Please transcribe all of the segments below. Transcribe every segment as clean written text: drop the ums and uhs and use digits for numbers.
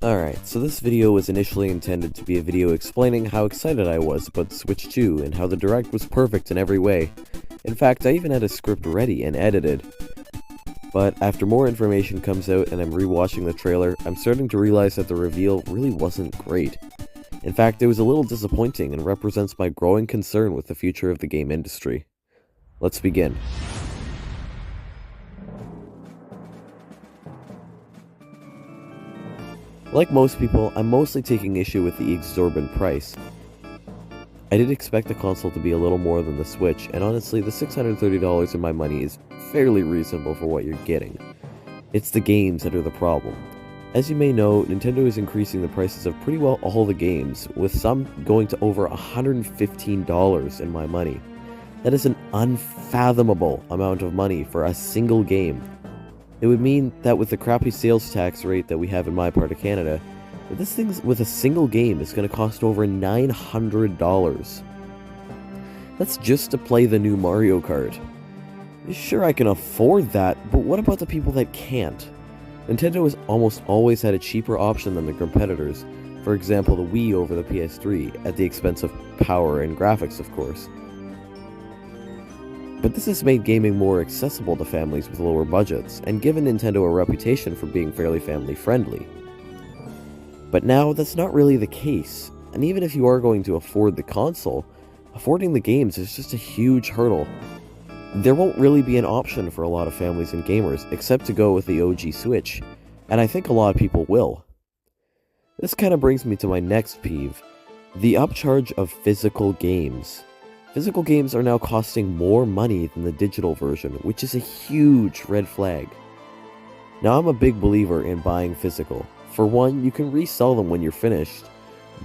Alright, so this video was initially intended to be a video explaining how excited I was about the Switch 2 and how the Direct was perfect in every way. In fact, I even had a script ready and edited. But after more information comes out and I'm rewatching the trailer, I'm starting to realize that the reveal really wasn't great. In fact, it was a little disappointing and represents my growing concern with the future of the game industry. Let's begin. Like most people, I'm mostly taking issue with the exorbitant price. I did expect the console to be a little more than the Switch, and honestly, the $630 in my money is fairly reasonable for what you're getting. It's the games that are the problem. As you may know, Nintendo is increasing the prices of pretty well all the games, with some going to over $115 in my money. That is an unfathomable amount of money for a single game. It would mean that with the crappy sales tax rate that we have in my part of Canada, this thing with a single game is going to cost over $900. That's just to play the new Mario Kart. Sure, I can afford that, but what about the people that can't? Nintendo has almost always had a cheaper option than their competitors, for example the Wii over the PS3, at the expense of power and graphics of course. But this has made gaming more accessible to families with lower budgets, and given Nintendo a reputation for being fairly family-friendly. But now, that's not really the case, and even if you are going to afford the console, affording the games is just a huge hurdle. There won't really be an option for a lot of families and gamers, except to go with the OG Switch, and I think a lot of people will. This kind of brings me to my next peeve, the upcharge of physical games. Physical games are now costing more money than the digital version, which is a huge red flag. Now I'm a big believer in buying physical. For one, you can resell them when you're finished,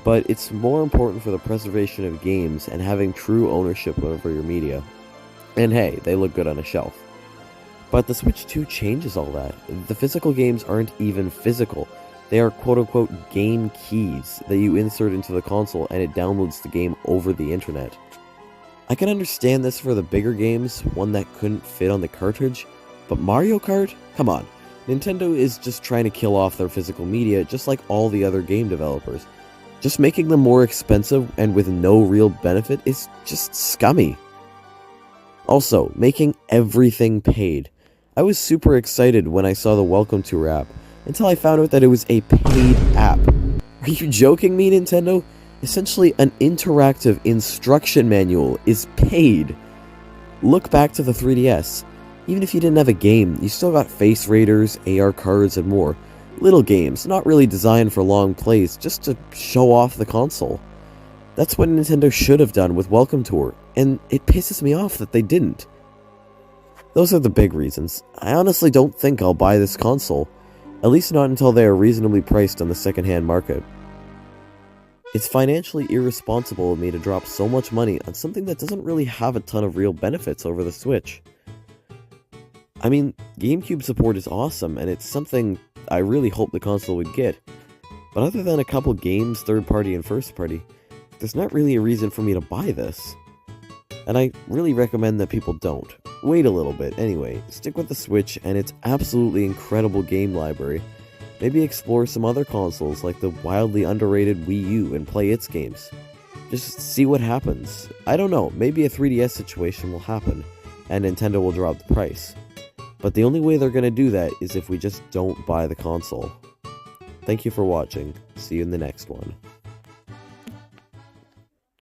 but it's more important for the preservation of games and having true ownership over your media. And hey, they look good on a shelf. But the Switch 2 changes all that. The physical games aren't even physical. They are quote-unquote game keys that you insert into the console and it downloads the game over the internet. I can understand this for the bigger games, one that couldn't fit on the cartridge, but Mario Kart? Come on, Nintendo is just trying to kill off their physical media just like all the other game developers. Just making them more expensive and with no real benefit is just scummy. Also, making everything paid. I was super excited when I saw the Welcome Tour app, until I found out that it was a paid app. Are you joking me, Nintendo? Essentially, an interactive instruction manual is paid. Look back to the 3DS. Even if you didn't have a game, you still got Face Raiders, AR cards, and more. Little games, not really designed for long plays, just to show off the console. That's what Nintendo should have done with Welcome Tour, and it pisses me off that they didn't. Those are the big reasons. I honestly don't think I'll buy this console, at least not until they are reasonably priced on the second-hand market. It's financially irresponsible of me to drop so much money on something that doesn't really have a ton of real benefits over the Switch. I mean, GameCube support is awesome, and it's something I really hope the console would get. But other than a couple games, third-party and first-party, there's not really a reason for me to buy this. And I really recommend that people don't. Wait a little bit, anyway. Stick with the Switch and its absolutely incredible game library. Maybe explore some other consoles like the wildly underrated Wii U and play its games. Just see what happens. I don't know, maybe a 3DS situation will happen, and Nintendo will drop the price. But the only way they're gonna do that is if we just don't buy the console. Thank you for watching. See you in the next one.